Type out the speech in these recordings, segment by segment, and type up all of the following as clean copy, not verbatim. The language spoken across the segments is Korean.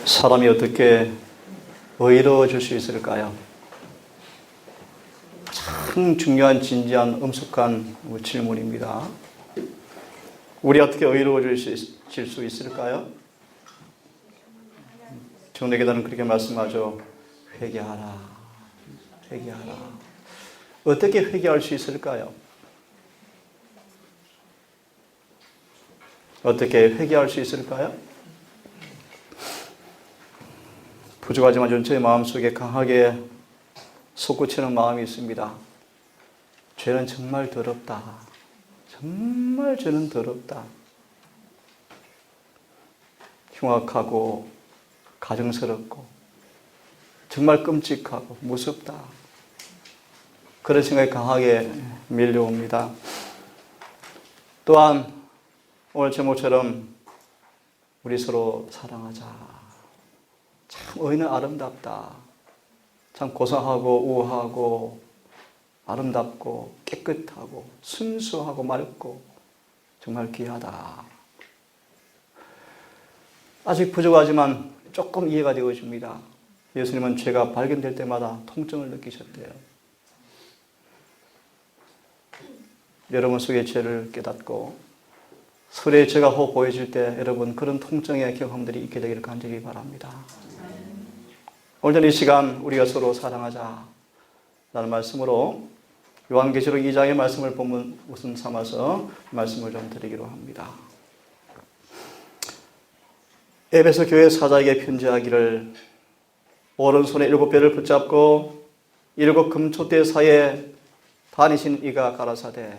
사람이 어떻게 의로워질 수 있을까요? 참 중요한 진지한 엄숙한 질문입니다. 우리 어떻게 의로워질 수 있을까요? 정례계단은 그렇게 말씀하죠. 회개하라. 회개하라. 어떻게 회개할 수 있을까요? 어떻게 회개할 수 있을까요? 부족하지만 저는 제 마음속에 강하게 솟구치는 마음이 있습니다. 죄는 정말 더럽다. 정말 죄는 더럽다. 흉악하고 가증스럽고 정말 끔찍하고 무섭다. 그런 생각이 강하게 밀려옵니다. 또한 오늘 제목처럼 우리 서로 사랑하자. 참 의는 아름답다. 참 고상하고 우아하고 아름답고 깨끗하고 순수하고 맑고 정말 귀하다. 아직 부족하지만 조금 이해가 되어집니다. 예수님은 죄가 발견될 때마다 통증을 느끼셨대요. 여러분 속의 죄를 깨닫고 서로의 죄가 혹 보여질 때 여러분 그런 통증의 경험들이 있게 되기를 간절히 바랍니다. 오늘 이 시간 우리가 서로 사랑하자 라는 말씀으로 요한계시록 2장의 말씀을 본문 우선 삼아서 말씀을 좀 드리기로 합니다. 에베소 교회 사자에게 편지하기를 오른손에 7뼈를 붙잡고 7 금촛대 사이에 다니신 이가 가라사대.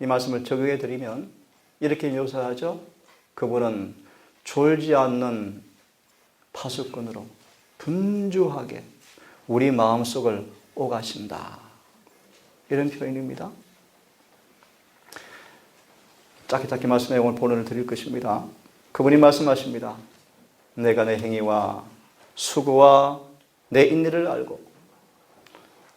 이 말씀을 적용해 드리면 이렇게 묘사하죠. 그분은 졸지 않는 파수꾼으로 분주하게 우리 마음속을 오가신다. 이런 표현입니다. 짧게 말씀해 오늘 본문을 드릴 것입니다. 그분이 말씀하십니다. 내가 내 행위와 수고와 내 인내를 알고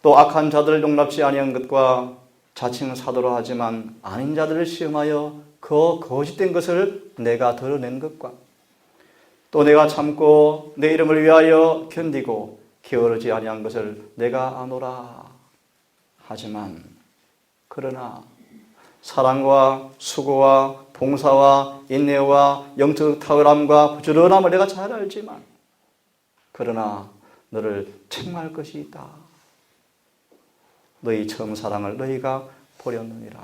또 악한 자들을 용납지 아니한 것과 자칭 사도라 하지만 아닌 자들을 시험하여 그 거짓된 것을 내가 드러낸 것과 또 내가 참고 내 이름을 위하여 견디고 게으르지 아니한 것을 내가 아노라. 하지만 그러나 사랑과 수고와 봉사와 인내와 영적 탁월함과 부지런함을 내가 잘 알지만 그러나 너를 책망할 것이 있다. 너희 처음 사랑을 너희가 버렸느니라.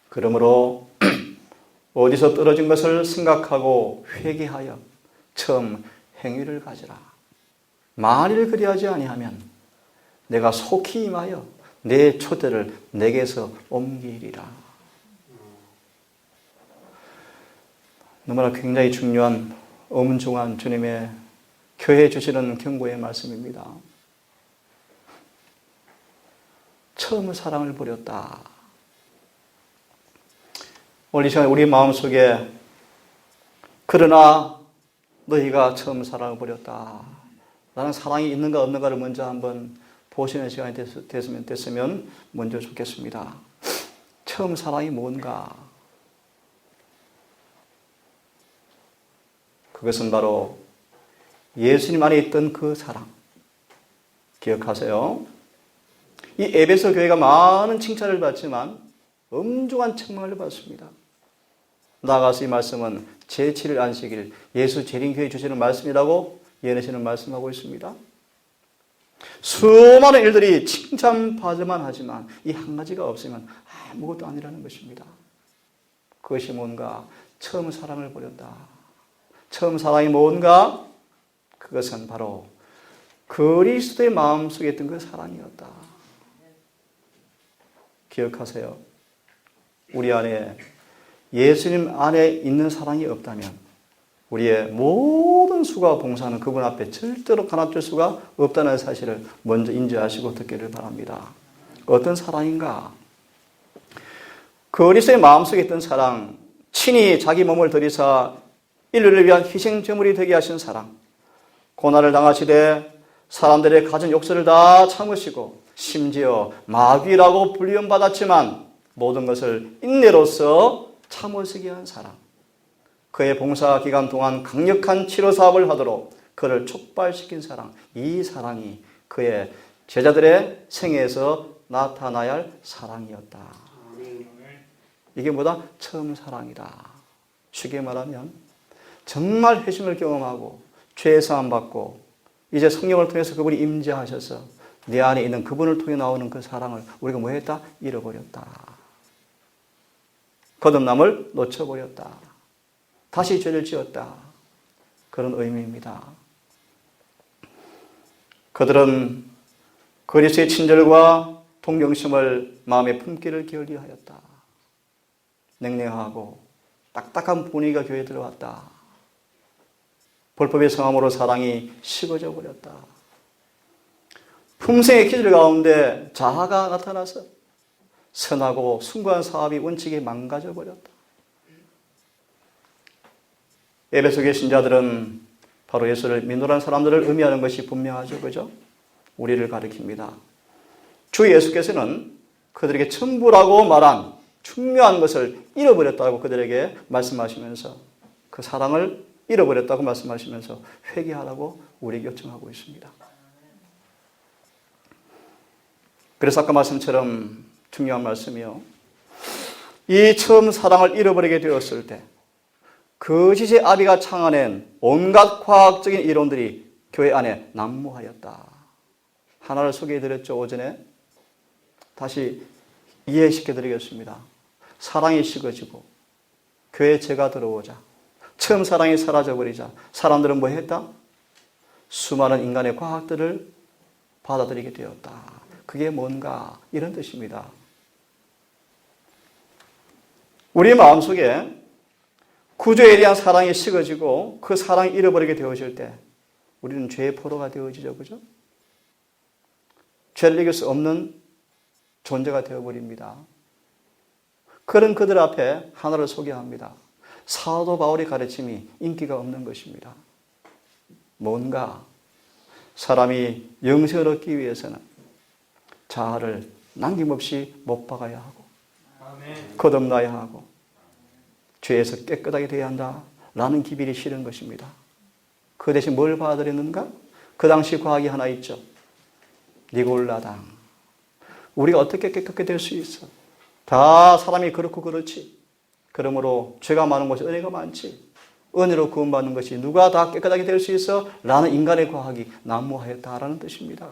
그러므로 어디서 떨어진 것을 생각하고 회개하여 처음 행위를 가지라. 만일 그리하지 아니하면 내가 속히 임하여 내 초대를 내게서 옮기리라. 너무나 굉장히 중요한 엄중한 주님의 교회에 주시는 경고의 말씀입니다. 처음 사랑을 버렸다. 오늘 이 시간에 우리 마음속에 그러나 너희가 처음 사랑을 버렸다. 나는 사랑이 있는가 없는가를 먼저 한번 보시는 시간이 됐으면 먼저 좋겠습니다. 처음 사랑이 뭔가? 그것은 바로 예수님 안에 있던 그 사랑. 기억하세요. 이 에베소 교회가 많은 칭찬을 받지만 엄중한 책망을 받습니다. 나아가서 이 말씀은 제7일 안식일 예수 재림교회 주시는 말씀이라고 예내시는 말씀하고 있습니다. 수많은 일들이 칭찬받을만 하지만 이 한 가지가 없으면 아무것도 아니라는 것입니다. 그것이 뭔가? 처음 사랑을 버렸다. 처음 사랑이 뭔가? 그것은 바로 그리스도의 마음속에 있던 그 사랑이었다. 기억하세요. 우리 안에 예수님 안에 있는 사랑이 없다면 우리의 모든 수고와 봉사는 그분 앞에 절대로 가납될 수가 없다는 사실을 먼저 인지하시고 듣기를 바랍니다. 어떤 사랑인가? 그리스도의 마음속에 있던 사랑, 친히 자기 몸을 들이사 인류를 위한 희생 제물이 되게 하신 사랑, 고난을 당하시되 사람들의 가진 욕설을 다 참으시고 심지어 마귀라고 불리움받았지만 모든 것을 인내로서 참으시게 한 사랑, 그의 봉사 기간 동안 강력한 치료 사업을 하도록 그를 촉발시킨 사랑, 이 사랑이 그의 제자들의 생애에서 나타나야 할 사랑이었다. 이게 뭐다? 처음 사랑이다. 쉽게 말하면 정말 회심을 경험하고 죄의 사함 받고 이제 성령을 통해서 그분이 임재하셔서 내 안에 있는 그분을 통해 나오는 그 사랑을 우리가 뭐 했다? 잃어버렸다. 거듭남을 놓쳐버렸다. 다시 죄를 지었다. 그런 의미입니다. 그들은 그리스도의 친절과 동정심을 마음에 품기를 결의하였다. 냉랭하고 딱딱한 분위기가 교회에 들어왔다. 불법의 성함으로 사랑이 식어져 버렸다. 품성의 기질 가운데 자아가 나타나서 선하고 숭고한 사업이 원칙이 망가져 버렸다. 에베소 교회 신자들은 바로 예수를 민노란 사람들을 의미하는 것이 분명하죠. 그죠? 우리를 가리킵니다. 주 예수께서는 그들에게 천부라고 말한 중요한 것을 잃어버렸다고 그들에게 말씀하시면서 그 사랑을 잃어버렸다고 말씀하시면서 회개하라고 우리에게 요청하고 있습니다. 그래서 아까 말씀처럼 중요한 말씀이요. 이 처음 사랑을 잃어버리게 되었을 때 거짓의 아비가 창아낸 온갖 과학적인 이론들이 교회 안에 난무하였다. 하나를 소개해드렸죠. 오전에 다시 이해시켜드리겠습니다. 사랑이 식어지고 교회에 죄가 들어오자 처음 사랑이 사라져버리자 사람들은 뭐 했다? 수많은 인간의 과학들을 받아들이게 되었다. 그게 뭔가 이런 뜻입니다. 우리 마음속에 구주에 대한 사랑이 식어지고 그 사랑이 잃어버리게 되어질 때 우리는 죄의 포로가 되어지죠. 그죠? 죄를 이길 수 없는 존재가 되어버립니다. 그런 그들 앞에 하나를 소개합니다. 사도 바울의 가르침이 인기가 없는 것입니다. 뭔가 사람이 영생을 얻기 위해서는 자아를 남김없이 못 박아야 하고 거듭나야 하고 죄에서 깨끗하게 되어야 한다라는 기별이 실은 것입니다. 그 대신 뭘 받아들였는가? 그 당시 과학이 하나 있죠. 니골라당. 우리가 어떻게 깨끗하게 될 수 있어? 다 사람이 그렇고 그렇지. 그러므로 죄가 많은 것이 은혜가 많지. 은혜로 구원받는 것이 누가 다 깨끗하게 될 수 있어? 라는 인간의 과학이 난무하였다라는 뜻입니다.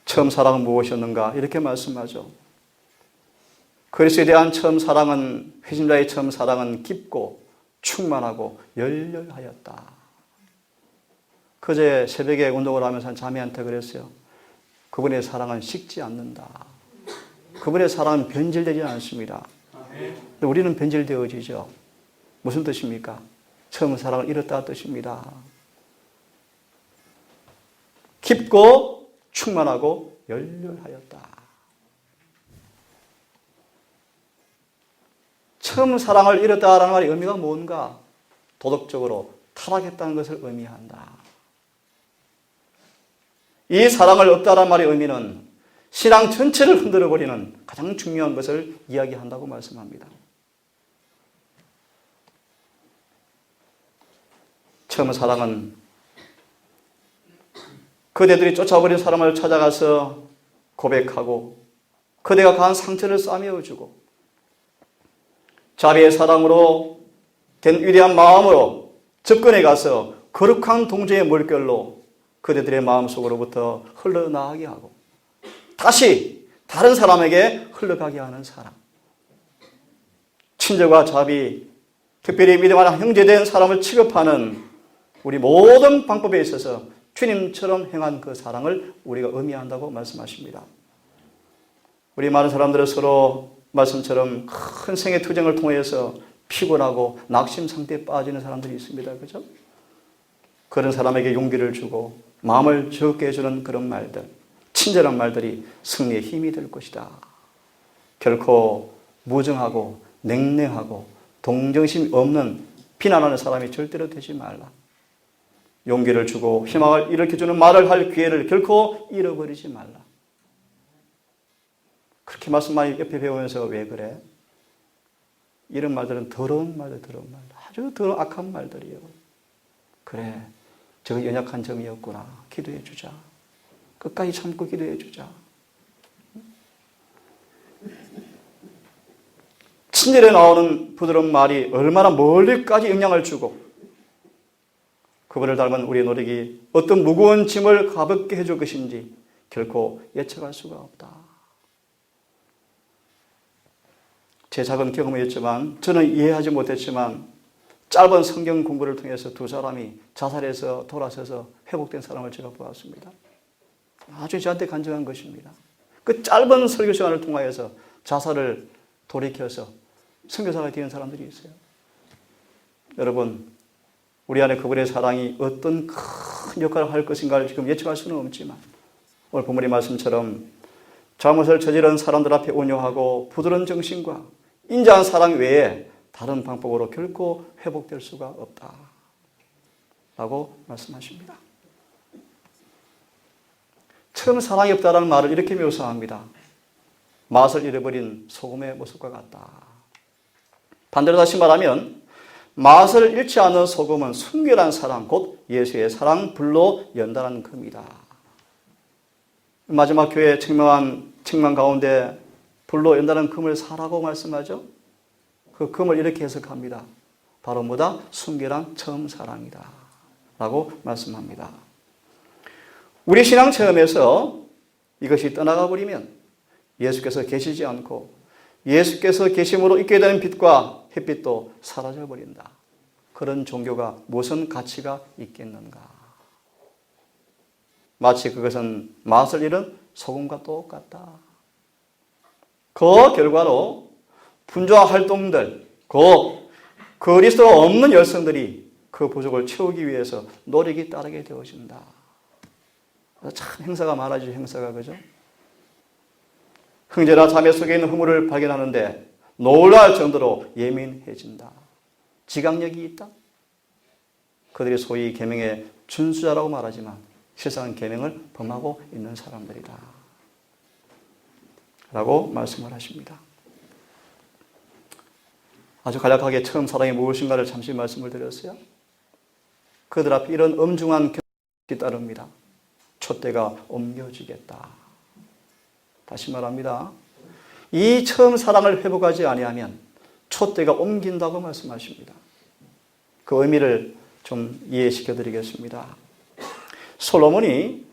처음 사랑은 무엇이었는가? 이렇게 말씀하죠. 그리스도에 대한 처음 사랑은, 회심자의 처음 사랑은 깊고 충만하고 열렬하였다. 그제 새벽에 운동을 하면서 자매한테 그랬어요. 그분의 사랑은 식지 않는다. 그분의 사랑은 변질되지 않습니다. 근데 우리는 변질되어지죠. 무슨 뜻입니까? 처음 사랑을 잃었다는 뜻입니다. 깊고 충만하고 열렬하였다. 처음 사랑을 잃었다라는 말의 의미가 뭔가? 도덕적으로 타락했다는 것을 의미한다. 이 사랑을 없다라는 말의 의미는 신앙 전체를 흔들어버리는 가장 중요한 것을 이야기한다고 말씀합니다. 처음 사랑은 그대들이 쫓아버린 사람을 찾아가서 고백하고 그대가 가한 상처를 싸매어주고 자비의 사랑으로 된 위대한 마음으로 접근해 가서 거룩한 동정의 물결로 그대들의 마음속으로부터 흘러나가게 하고 다시 다른 사람에게 흘러가게 하는 사랑. 친절과 자비, 특별히 믿음 안에 형제된 사람을 취급하는 우리 모든 방법에 있어서 주님처럼 행한 그 사랑을 우리가 의미한다고 말씀하십니다. 우리 많은 사람들은 서로 말씀처럼 큰 생의 투쟁을 통해서 피곤하고 낙심 상태에 빠지는 사람들이 있습니다. 그죠? 그런 사람에게 용기를 주고 마음을 적게 해주는 그런 말들, 친절한 말들이 승리의 힘이 될 것이다. 결코 무정하고 냉랭하고 동정심이 없는 비난하는 사람이 절대로 되지 말라. 용기를 주고 희망을 일으켜주는 말을 할 기회를 결코 잃어버리지 말라. 그렇게 특히 말씀 많이 옆에 배우면서 왜 그래? 이런 말들은 더러운 말들, 아주 더러운 악한 말들이에요. 그래, 저거 연약한 점이었구나. 기도해 주자. 끝까지 참고 기도해 주자. 친절에 나오는 부드러운 말이 얼마나 멀리까지 영향을 주고 그분을 닮은 우리의 노력이 어떤 무거운 짐을 가볍게 해줄 것인지 결코 예측할 수가 없다. 제 작은 경험이었지만 저는 이해하지 못했지만 짧은 성경 공부를 통해서 두 사람이 자살해서 돌아서서 회복된 사람을 제가 보았습니다. 아주 저한테 간증한 것입니다. 그 짧은 설교 시간을 통하여서 자살을 돌이켜서 선교사가 되는 사람들이 있어요. 여러분, 우리 안에 그분의 사랑이 어떤 큰 역할을 할 것인가를 지금 예측할 수는 없지만 오늘 본문의 말씀처럼 잘못을 저지른 사람들 앞에 온유하고 부드러운 정신과 인자한 사랑 외에 다른 방법으로 결코 회복될 수가 없다 라고 말씀하십니다. 처음 사랑이 없다라는 말을 이렇게 묘사합니다. 맛을 잃어버린 소금의 모습과 같다. 반대로 다시 말하면 맛을 잃지 않은 소금은 순결한 사랑, 곧 예수의 사랑 불로 연단한 금이다. 마지막 교회 책망 가운데 불로 연단한 금을 사라고 말씀하죠. 그 금을 이렇게 해석합니다. 바로 뭐다? 순결한 처음 사랑이다 라고 말씀합니다. 우리 신앙 체험에서 이것이 떠나가 버리면 예수께서 계시지 않고 예수께서 계심으로 있게 되는 빛과 햇빛도 사라져 버린다. 그런 종교가 무슨 가치가 있겠는가? 마치 그것은 맛을 잃은 소금과 똑같다. 그 결과로 분주한 활동들, 그리스도가 없는 열성들이 그 부족을 채우기 위해서 노력이 따르게 되어진다. 참 행사가 많아지죠, 행사가. 그죠? 형제나 자매 속에 있는 허물을 발견하는데 놀랄 정도로 예민해진다. 지각력이 있다. 그들이 소위 계명의 준수자라고 말하지만 실상은 계명을 범하고 있는 사람들이다 라고 말씀을 하십니다. 아주 간략하게 처음 사랑이 무엇인가를 잠시 말씀을 드렸어요. 그들 앞에 이런 엄중한 경험이 따릅니다. 촛대가 옮겨지겠다. 다시 말합니다. 이 처음 사랑을 회복하지 아니하면 촛대가 옮긴다고 말씀하십니다. 그 의미를 좀 이해시켜 드리겠습니다. 솔로몬이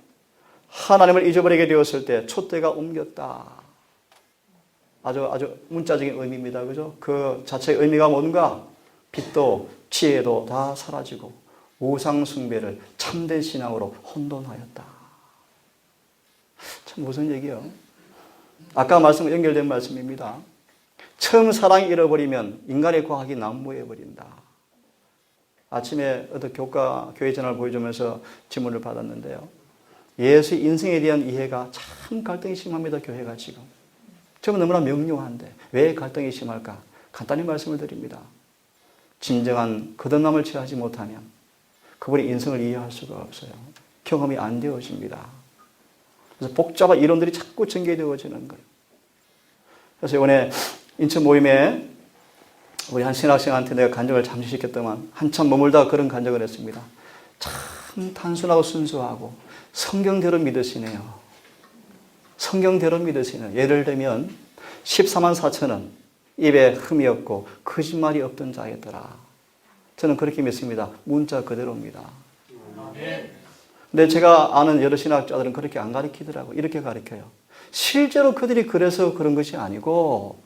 하나님을 잊어버리게 되었을 때 촛대가 옮겼다. 아주 문자적인 의미입니다. 그죠? 그 자체의 의미가 뭔가? 빛도 지혜도 다 사라지고 우상 숭배를 참된 신앙으로 혼돈하였다. 참 무슨 얘기예요? 아까 말씀 연결된 말씀입니다. 처음 사랑이 잃어버리면 인간의 과학이 난무해버린다. 아침에 어떤 교회 전화를 보여주면서 질문을 받았는데요. 예수 인생에 대한 이해가 참 갈등이 심합니다. 교회가 지금. 저는 너무나 명료한데 왜 갈등이 심할까? 간단히 말씀을 드립니다. 진정한 거듭남을 취하지 못하면 그분의 인생을 이해할 수가 없어요. 경험이 안 되어집니다. 그래서 복잡한 이론들이 자꾸 전개되어지는 거예요. 그래서 이번에 인천 모임에 우리 한 신학생한테 내가 간증을 잠시 시켰더만 한참 머물다가 그런 간증을 했습니다. 참 단순하고 순수하고 성경대로 믿으시네요. 성경대로 믿으시네요. 예를 들면 14만 4천은 입에 흠이 없고 거짓말이 없던 자였더라. 저는 그렇게 믿습니다. 문자 그대로입니다. 근데 제가 아는 여러 신학자들은 그렇게 안 가르치더라고요. 이렇게 가르쳐요. 실제로 그들이 그래서 그런 것이 아니고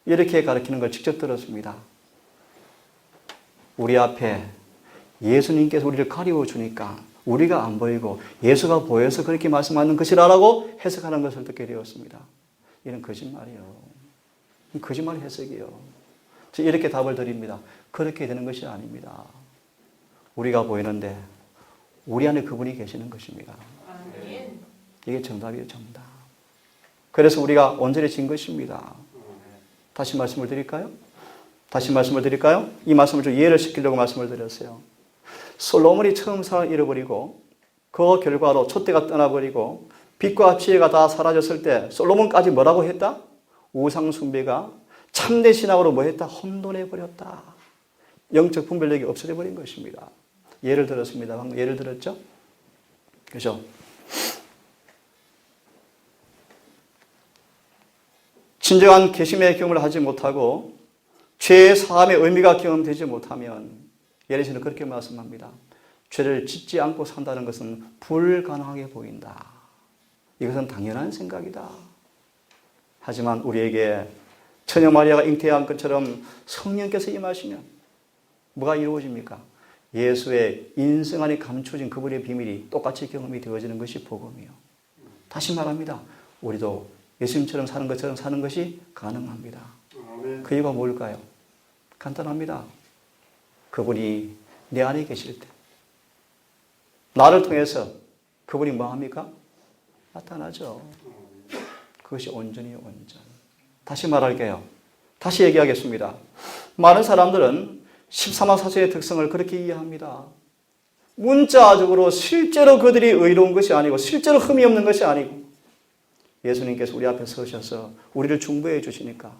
이렇게 가르치는 걸 직접 들었습니다. 우리 앞에 예수님께서 우리를 가리워 주니까 우리가 안 보이고 예수가 보여서 그렇게 말씀하는 것이라고 해석하는 것을 듣게 되었습니다. 이런 거짓말이에요. 거짓말 해석이에요. 이렇게 답을 드립니다. 그렇게 되는 것이 아닙니다. 우리가 보이는데 우리 안에 그분이 계시는 것입니다. 이게 정답이에요, 정답. 그래서 우리가 온전해진 것입니다. 다시 말씀을 드릴까요? 이 말씀을 좀 이해를 시키려고 말씀을 드렸어요. 솔로몬이 처음 사랑을 잃어버리고 그 결과로 촛대가 떠나버리고 빛과 지혜가 다 사라졌을 때 솔로몬까지 뭐라고 했다? 우상 숭배가 참된 신앙으로 뭐 했다? 혼돈해 버렸다. 영적 분별력이 없어져 버린 것입니다. 예를 들었습니다. 방금 예를 들었죠? 그죠? 진정한 개심의 경험을 하지 못하고 죄의 사함의 의미가 경험되지 못하면 예레시는 그렇게 말씀합니다. 죄를 짓지 않고 산다는 것은 불가능하게 보인다. 이것은 당연한 생각이다. 하지만 우리에게 처녀 마리아가 잉태한 것처럼 성령께서 임하시면 뭐가 이루어집니까? 예수의 인성 안에 감춰진 그분의 비밀이 똑같이 경험이 되어지는 것이 복음이요. 다시 말합니다. 우리도 예수님처럼 사는 것처럼 사는 것이 가능합니다. 그 이유가 뭘까요? 간단합니다. 그분이 내 안에 계실 때 나를 통해서 그분이 뭐합니까? 나타나죠. 그것이 온전히 온전. 다시 말할게요. 다시 얘기하겠습니다. 많은 사람들은 13만 사천의 특성을 그렇게 이해합니다. 문자적으로 실제로 그들이 의로운 것이 아니고 실제로 흠이 없는 것이 아니고 예수님께서 우리 앞에 서셔서 우리를 중보해 주시니까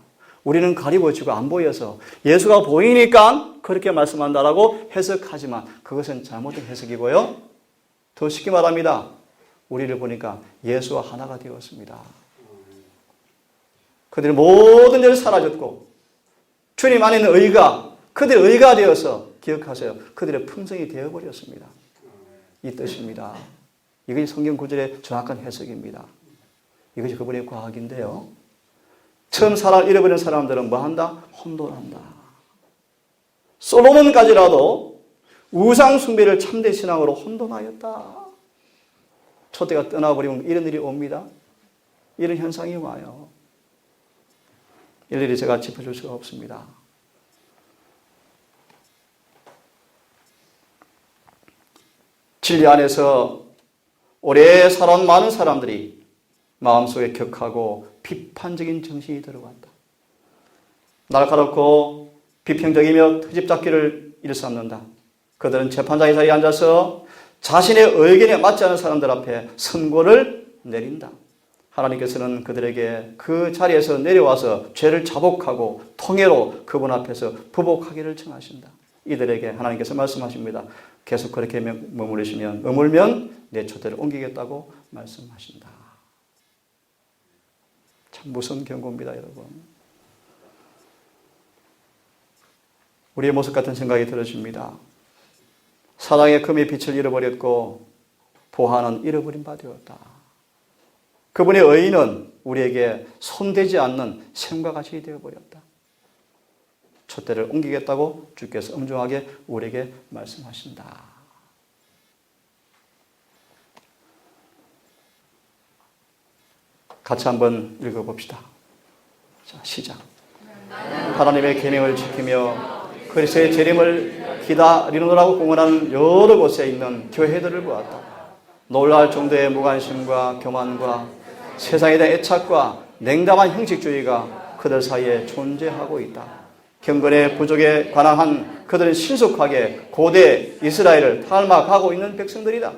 우리는 가리워지고 안 보여서 예수가 보이니까 그렇게 말씀한다라고 해석하지만 그것은 잘못된 해석이고요. 더 쉽게 말합니다. 우리를 보니까 예수와 하나가 되었습니다. 그들의 모든 죄는 사라졌고 주님 안에 있는 의가 그들의 의가 되어서 기억하세요. 그들의 품성이 되어버렸습니다. 이 뜻입니다. 이것이 성경 구절의 정확한 해석입니다. 이것이 그분의 과학인데요. 처음 사랑을 잃어버린 사람들은 뭐한다? 혼돈한다. 솔로몬까지라도 우상 숭배를 참된 신앙으로 혼돈하였다. 촛대가 떠나버리면 이런 일이 옵니다. 이런 현상이 와요. 일일이 제가 짚어줄 수가 없습니다. 진리 안에서 오래 살아온 많은 사람들이 마음속에 격하고 비판적인 정신이 들어간다. 날카롭고 비평적이며 트집잡기를 일삼는다. 그들은 재판장의 자리에 앉아서 자신의 의견에 맞지 않은 사람들 앞에 선고를 내린다. 하나님께서는 그들에게 그 자리에서 내려와서 죄를 자복하고 통해로 그분 앞에서 부복하기를 청하신다. 이들에게 하나님께서 말씀하십니다. 계속 그렇게 머물면 내 촛대를 옮기겠다고 말씀하신다. 참 무서운 경고입니다, 여러분. 우리의 모습 같은 생각이 들어집니다. 사랑의 금의 빛을 잃어버렸고 보화는 잃어버린 바 되었다. 그분의 의는 우리에게 손대지 않는 샘과 같이 되어버렸다. 촛대를 옮기겠다고 주께서 엄중하게 우리에게 말씀하신다. 같이 한번 읽어봅시다. 자, 시작. 하나님의 계명을 지키며 그리스도의 재림을 기다리느라고 공헌하는 여러 곳에 있는 교회들을 보았다. 놀랄 정도의 무관심과 교만과 세상에 대한 애착과 냉담한 형식주의가 그들 사이에 존재하고 있다. 경건의 부족에 관한 한 그들은 신속하게 고대 이스라엘을 닮아가고 있는 백성들이다.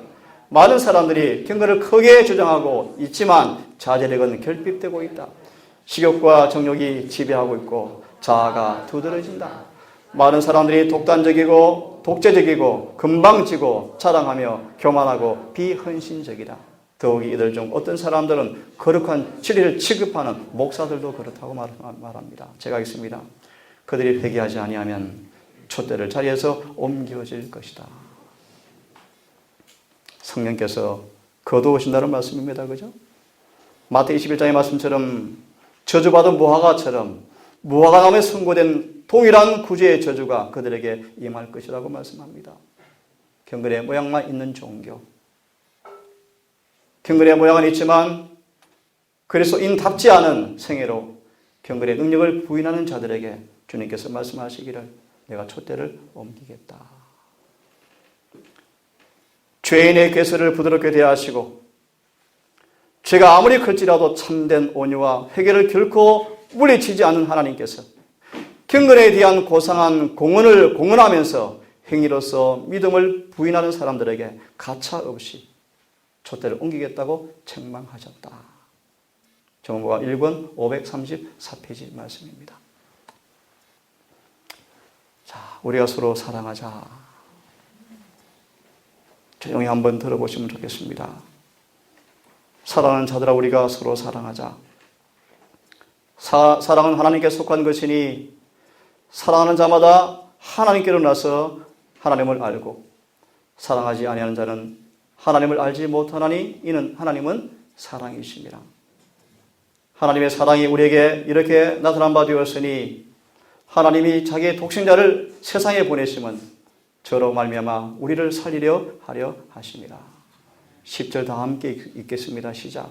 많은 사람들이 경건을 크게 주장하고 있지만 자제력은 결핍되고 있다. 식욕과 정욕이 지배하고 있고 자아가 두드러진다. 많은 사람들이 독단적이고 독재적이고 금방지고 자랑하며 교만하고 비헌신적이다. 더욱이 이들 중 어떤 사람들은 거룩한 진리를 취급하는 목사들도 그렇다고 말합니다. 제가 읽습니다. 그들이 회개하지 아니하면 촛대를 자리에서 옮겨질 것이다. 성령께서 거두어오신다는 말씀입니다. 그죠? 마태 21장의 말씀처럼 저주받은 무화과처럼 무화과나무에 선고된 동일한 구주의 저주가 그들에게 임할 것이라고 말씀합니다. 경건의 모양만 있는 종교. 경건의 모양은 있지만 그리스도인답지 않은 생애로 경건의 능력을 부인하는 자들에게 주님께서 말씀하시기를 내가 촛대를 옮기겠다. 죄인의 괴수를 부드럽게 대하시고 죄가 아무리 클지라도 참된 온유와 회개를 결코 물리치지 않는 하나님께서 경건에 대한 고상한 공헌을 공헌하면서 행위로서 믿음을 부인하는 사람들에게 가차 없이 촛대를 옮기겠다고 책망하셨다. 정보가 1권 534페이지 말씀입니다. 자, 우리가 서로 사랑하자. 조용히 한번 들어보시면 좋겠습니다. 사랑하는 자들아, 우리가 서로 사랑하자. 사랑은 하나님께 속한 것이니 사랑하는 자마다 하나님께로 나서 하나님을 알고 사랑하지 아니하는 자는 하나님을 알지 못하나니 이는 하나님은 사랑이심이라. 하나님의 사랑이 우리에게 이렇게 나타난 바 되었으니 하나님이 자기의 독생자를 세상에 보내심은 저로 말미암아 우리를 살리려 하려 하심이라. 10절 다 함께 읽겠습니다. 시작.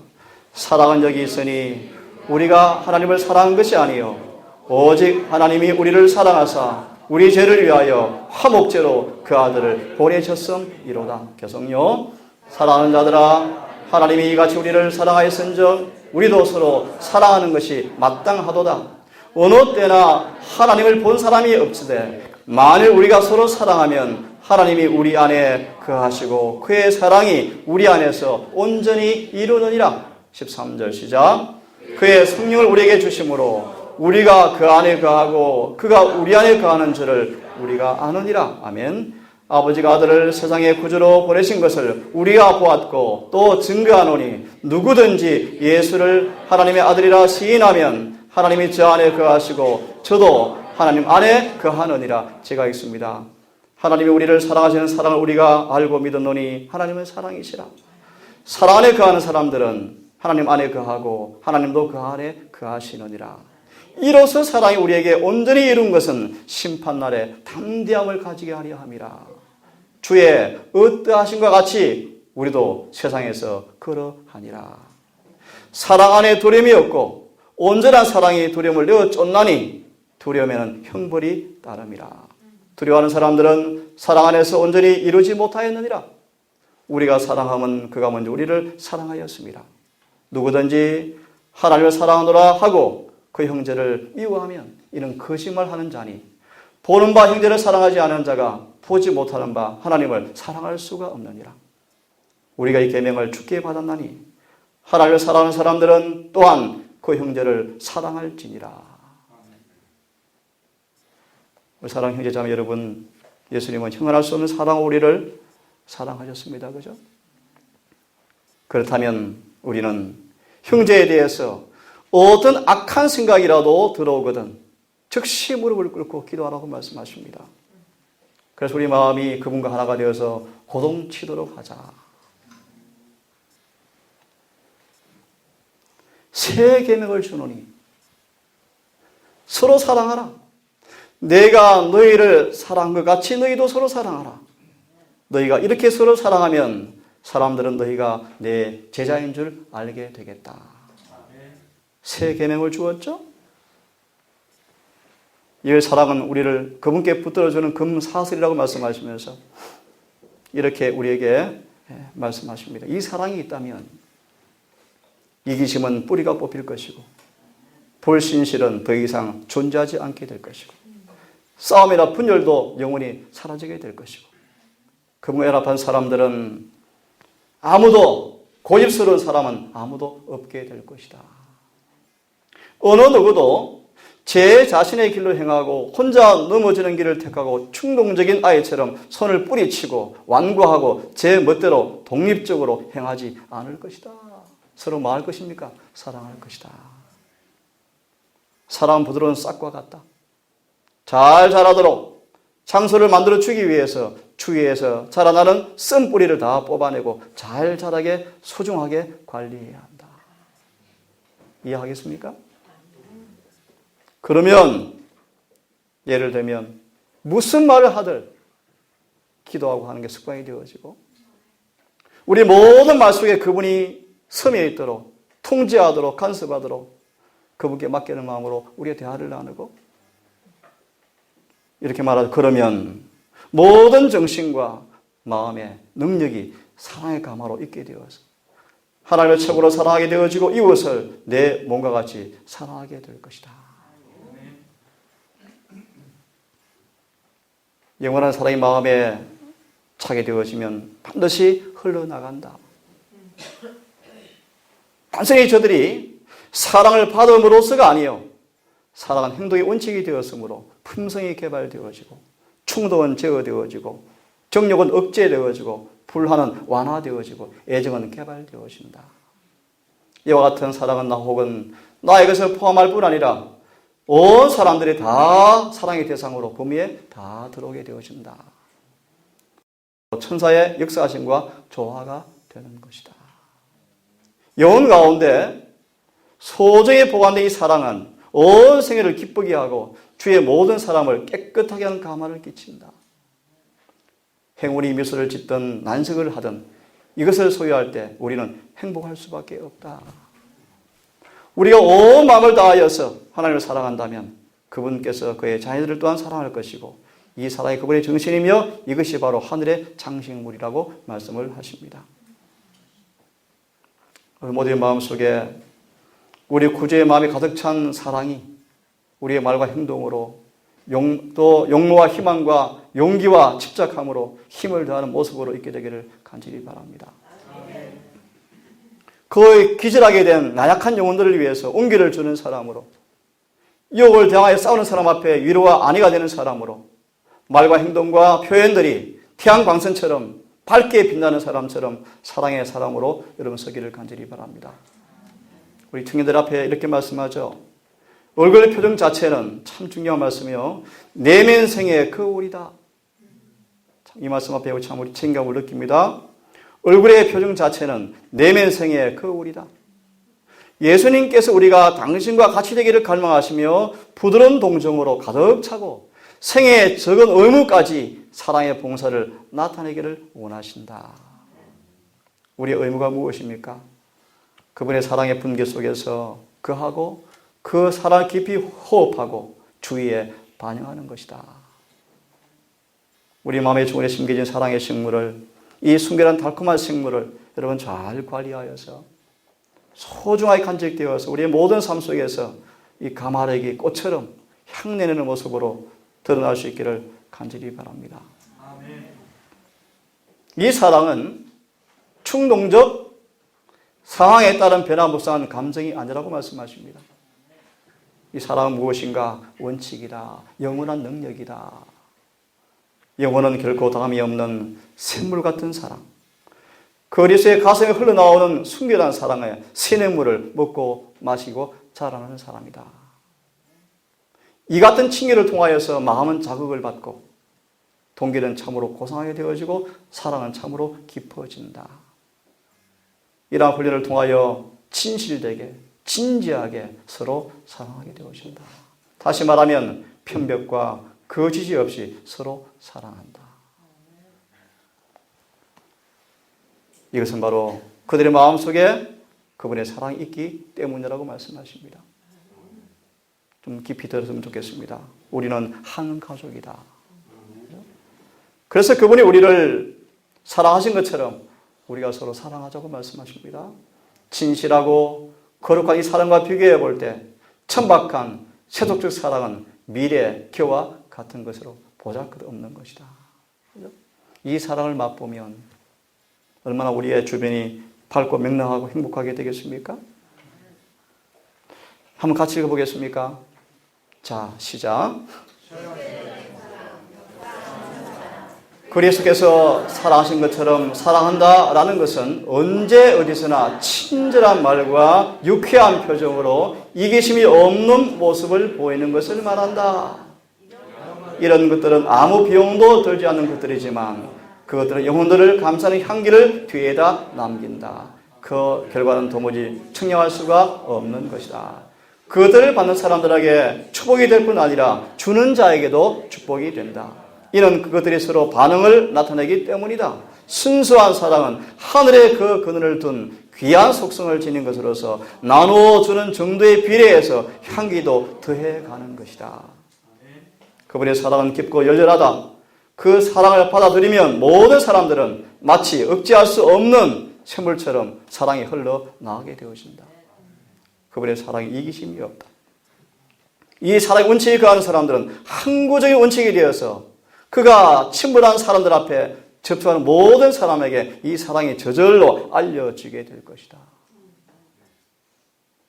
사랑은 여기 있으니 우리가 하나님을 사랑한 것이 아니요 오직 하나님이 우리를 사랑하사 우리 죄를 위하여 화목제로 그 아들을 보내셨음이로다. 계속요. 사랑하는 자들아, 하나님이 이같이 우리를 사랑하였은즉 우리도 서로 사랑하는 것이 마땅하도다. 어느 때나 하나님을 본 사람이 없으되 만일 우리가 서로 사랑하면 하나님이 우리 안에 거하시고 그의 사랑이 우리 안에서 온전히 이루느니라. 13절 시작. 그의 성령을 우리에게 주심으로 우리가 그 안에 거하고 그가 우리 안에 거하는 줄을 우리가 아느니라. 아멘. 아버지가 아들을 세상의 구주로 보내신 것을 우리가 보았고 또 증거하노니 누구든지 예수를 하나님의 아들이라 시인하면 하나님이 저 안에 거하시고 저도 하나님 안에 거하느니라. 제가 읽습니다. 하나님이 우리를 사랑하시는 사랑을 우리가 알고 믿었노니 하나님은 사랑이시라. 사랑 안에 거하는 사람들은 하나님 안에 거하고 하나님도 그 안에 거하시느니라. 이로써 사랑이 우리에게 온전히 이룬 것은 심판날에 담대함을 가지게 하려 함이라. 주의 어떠하심과 같이 우리도 세상에서 그러하니라. 사랑 안에 두려움이 없고 온전한 사랑이 두려움을 내어 쫓나니 두려움에는 형벌이 따름이라. 두려워하는 사람들은 사랑 안에서 온전히 이루지 못하였느니라. 우리가 사랑하면 그가 먼저 우리를 사랑하였습니다. 누구든지 하나님을 사랑하노라 하고 그 형제를 미워하면 이는 거짓말하는 자니 보는 바 형제를 사랑하지 않은 자가 보지 못하는 바 하나님을 사랑할 수가 없느니라. 우리가 이 계명을 주께 받았나니 하나님을 사랑하는 사람들은 또한 그 형제를 사랑할지니라. 우리 사랑 형제자매 여러분, 예수님은 형언할 수 없는 사랑으로 우리를 사랑하셨습니다. 그죠? 그렇다면 우리는 형제에 대해서 어떤 악한 생각이라도 들어오거든 즉시 무릎을 꿇고 기도하라고 말씀하십니다. 그래서 우리 마음이 그분과 하나가 되어서 호동치도록 하자. 새 계명을 주노니 서로 사랑하라. 내가 너희를 사랑한 것 같이 너희도 서로 사랑하라. 너희가 이렇게 서로 사랑하면 사람들은 너희가 내 제자인 줄 알게 되겠다. 새 계명을 주었죠? 이 사랑은 우리를 그분께 붙들어주는 금사슬이라고 말씀하시면서 이렇게 우리에게 말씀하십니다. 이 사랑이 있다면 이기심은 뿌리가 뽑힐 것이고 불신실은 더 이상 존재하지 않게 될 것이고 싸움이나 분열도 영원히 사라지게 될 것이고 그분과 연합한 사람들은 아무도 고집스러운 사람은 아무도 없게 될 것이다. 어느 누구도 제 자신의 길로 행하고 혼자 넘어지는 길을 택하고 충동적인 아이처럼 손을 뿌리치고 완고하고 제 멋대로 독립적으로 행하지 않을 것이다. 서로 뭐 할 것입니까? 사랑할 것이다. 사랑은 부드러운 싹과 같다. 잘 자라도록 장소를 만들어주기 위해서 주위에서 자라나는 쓴뿌리를 다 뽑아내고 잘 자라게 소중하게 관리해야 한다. 이해하겠습니까? 그러면 예를 들면 무슨 말을 하든 기도하고 하는 게 습관이 되어지고 우리 모든 말 속에 그분이 섬에 있도록 통제하도록 간섭하도록 그분께 맡기는 마음으로 우리의 대화를 나누고 이렇게 말하죠. 그러면 모든 정신과 마음의 능력이 사랑의 가마로 있게 되어서 하나님을 최고로 사랑하게 되어지고 이웃을 내 몸과 같이 사랑하게 될 것이다. 영원한 사랑이 마음에 차게 되어지면 반드시 흘러나간다. 단순히 저들이 사랑을 받음으로써가 아니요, 사랑은 행동의 원칙이 되었으므로 품성이 개발되어지고, 충동은 제어되어지고, 정욕은 억제되어지고, 불화는 완화되어지고, 애정은 개발되어진다. 이와 같은 사랑은 혹은 나의 것을 포함할 뿐 아니라 온 사람들이 다 사랑의 대상으로 범위에 다 들어오게 되어진다. 천사의 역사하심과 조화가 되는 것이다. 영혼 가운데 소중히 보관된 이 사랑은 온 생애를 기쁘게 하고 주의 모든 사람을 깨끗하게 하는 감화를 끼친다. 행운이 미소를 짓든 난색을 하든 이것을 소유할 때 우리는 행복할 수밖에 없다. 우리가 온 마음을 다하여서 하나님을 사랑한다면 그분께서 그의 자녀들을 또한 사랑할 것이고, 이 사랑이 그분의 정신이며 이것이 바로 하늘의 장식물이라고 말씀을 하십니다. 모두의 마음속에 우리 구주의 마음이 가득 찬 사랑이 우리의 말과 행동으로, 또 용모와 희망과 용기와 집착함으로 힘을 더하는 모습으로 있게 되기를 간절히 바랍니다. 그 기절하게 된 나약한 영혼들을 위해서 온기를 주는 사람으로, 유혹을 대항하여 싸우는 사람 앞에 위로와 안위가 되는 사람으로, 말과 행동과 표현들이 태양광선처럼 밝게 빛나는 사람처럼 사랑의 사람으로 여러분 서기를 간절히 바랍니다. 우리 청년들 앞에 이렇게 말씀하죠. 얼굴의 표정 자체는 참 중요한 말씀이요, 내면생의 거울이다. 이 말씀 앞에 참 우리 책임감을 느낍니다. 얼굴의 표정 자체는 내면생의 거울이다. 예수님께서 우리가 당신과 같이 되기를 갈망하시며 부드러운 동정으로 가득 차고 생애의 적은 의무까지 사랑의 봉사를 나타내기를 원하신다. 우리의 의무가 무엇입니까? 그분의 사랑의 분계 속에서 거하고 그 사랑을 깊이 호흡하고 주위에 반영하는 것이다. 우리 마음의 중원에 심겨진 사랑의 식물을, 이 순결한 달콤한 식물을 여러분 잘 관리하여서 소중하게 간직되어서 우리의 모든 삶 속에서 이 가마레기 꽃처럼 향내내는 모습으로 드러날 수 있기를 간절히 바랍니다. 이 사랑은 충동적 상황에 따른 변화무쌍한 감정이 아니라고 말씀하십니다. 이 사랑은 무엇인가? 원칙이다. 영원한 능력이다. 영혼은 결코 다함이 없는 샘물 같은 사랑, 그리스도의 가슴에 흘러나오는 순결한 사랑의 시냇물을 먹고 마시고 자라나는 사람이다. 이 같은 칭의를 통하여서 마음은 자극을 받고 동기는 참으로 고상하게 되어지고 사랑은 참으로 깊어진다. 이러한 훈련을 통하여 진실되게 진지하게 서로 사랑하게 되어진다. 다시 말하면 편벽과 거짓이 없이 서로 사랑한다. 이것은 바로 그들의 마음속에 그분의 사랑이 있기 때문이라고 말씀하십니다. 좀 깊이 들었으면 좋겠습니다. 우리는 한 가족이다. 그래서 그분이 우리를 사랑하신 것처럼 우리가 서로 사랑하자고 말씀하십니다. 진실하고 거룩한 이 사랑과 비교해 볼 때 천박한 세속적 사랑은 미래, 교와 같은 것으로 보잘것없는 것이다. 이 사랑을 맛보면 얼마나 우리의 주변이 밝고 명랑하고 행복하게 되겠습니까? 한번 같이 읽어보겠습니까? 자, 시작. 그리스도께서 사랑하신 것처럼 사랑한다라는 것은 언제 어디서나 친절한 말과 유쾌한 표정으로 이기심이 없는 모습을 보이는 것을 말한다. 이런 것들은 아무 비용도 들지 않는 것들이지만 그것들은 영혼들을 감싸는 향기를 뒤에다 남긴다. 그 결과는 도무지 측량할 수가 없는 것이다. 그것들을 받는 사람들에게 축복이 될 뿐 아니라 주는 자에게도 축복이 된다. 이는 그것들이 서로 반응을 나타내기 때문이다. 순수한 사랑은 하늘의 그 그늘을 둔 귀한 속성을 지닌 것으로서 나누어 주는 정도에 비례해서 향기도 더해가는 것이다. 그분의 사랑은 깊고 열렬하다. 그 사랑을 받아들이면 모든 사람들은 마치 억제할 수 없는 샘물처럼 사랑이 흘러나가게 되어진다. 그분의 사랑에 이기심이 없다. 이 사랑의 원칙이 거하는 사람들은 항구적인 원칙이 되어서 그가 친밀한 사람들 앞에 접촉하는 모든 사람에게 이 사랑이 저절로 알려지게 될 것이다.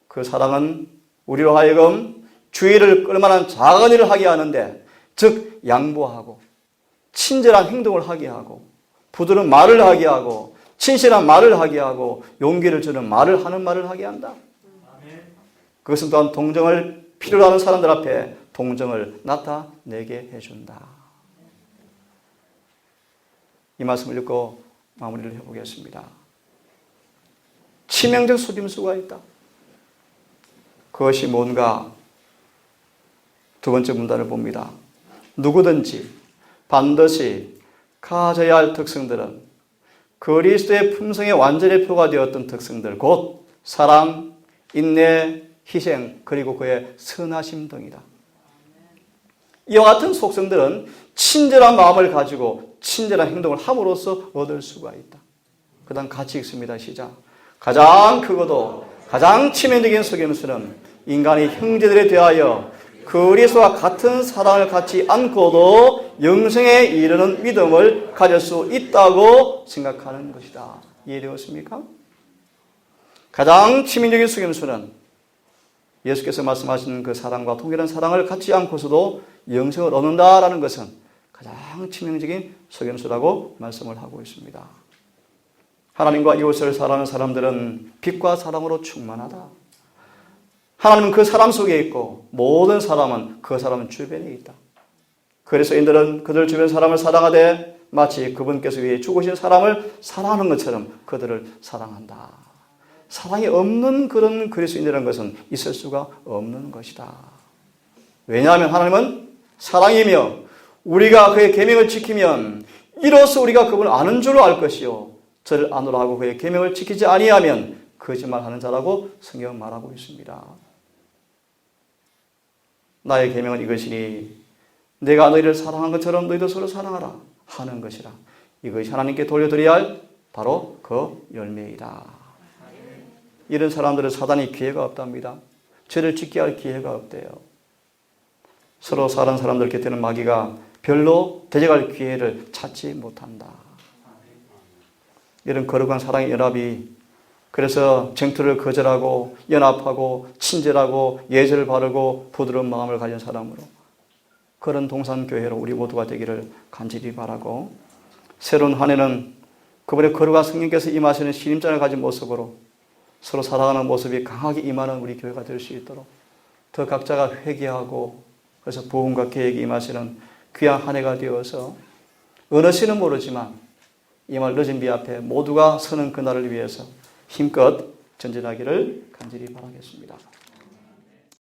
그 사랑은 우리로 하여금 주의를 끌만한 작은 일을 하게 하는데, 즉 양보하고 친절한 행동을 하게 하고 부드러운 말을 하게 하고 친실한 말을 하게 하고 용기를 주는 말을 하는 말을 하게 한다. 그것은 또한 동정을 필요로 하는 사람들 앞에 동정을 나타내게 해준다. 이 말씀을 읽고 마무리를 해보겠습니다. 치명적 속임수가 있다. 그것이 뭔가? 두 번째 문단을 봅니다. 누구든지 반드시 가져야 할 특성들은 그리스도의 품성의 완전의 표가 되었던 특성들, 곧 사랑, 인내, 희생, 그리고 그의 선하심 등이다. 이와 같은 속성들은 친절한 마음을 가지고 친절한 행동을 함으로써 얻을 수가 있다. 그 다음 같이 읽습니다. 시작. 가장 크고도 가장 치명적인 속임수는 인간이 형제들에 대하여 그리스도와 같은 사랑을 갖지 않고도 영생에 이르는 믿음을 가질 수 있다고 생각하는 것이다. 이해되었습니까? 가장 치명적인 속임수는 예수께서 말씀하신 그 사랑과 동일한 사랑을 갖지 않고서도 영생을 얻는다라는 것은 가장 치명적인 속임수라고 말씀을 하고 있습니다. 하나님과 이웃을 사랑하는 사람들은 빛과 사랑으로 충만하다. 하나님은 그 사람 속에 있고 모든 사람은 그 사람 주변에 있다. 그리스도인들은 그들 주변 사람을 사랑하되 마치 그분께서 위해 죽으신 사람을 사랑하는 것처럼 그들을 사랑한다. 사랑이 없는 그런 그리스도인이라는 것은 있을 수가 없는 것이다. 왜냐하면 하나님은 사랑이며 우리가 그의 계명을 지키면 이로써 우리가 그분을 아는 줄로 알 것이요 저를 아노라 하고 그의 계명을 지키지 아니하면 거짓말하는 자라고 성경은 말하고 있습니다. 나의 계명은 이것이니 내가 너희를 사랑한 것처럼 너희도 서로 사랑하라 하는 것이라. 이것이 하나님께 돌려드려야 할 바로 그 열매이다. 이런 사람들은 사단이 기회가 없답니다. 죄를 짓게 할 기회가 없대요. 서로 사는 사람들 곁에는 마귀가 별로 대적할 기회를 찾지 못한다. 이런 거룩한 사랑의 연합이 그래서 쟁투를 거절하고 연합하고 친절하고 예절을 바르고 부드러운 마음을 가진 사람으로 그런 동산교회로 우리 모두가 되기를 간절히 바라고, 새로운 한 해는 그분의 거룩한 성령께서 임하시는 신임장을 가진 모습으로 서로 사랑하는 모습이 강하게 임하는 우리 교회가 될 수 있도록 더 각자가 회개하고 그래서 부흥과 계획이 임하시는 귀한 한 해가 되어서 어느 시는 모르지만 이말 늦은 비 앞에 모두가 서는 그날을 위해서 힘껏 전진하기를 간절히 바라겠습니다.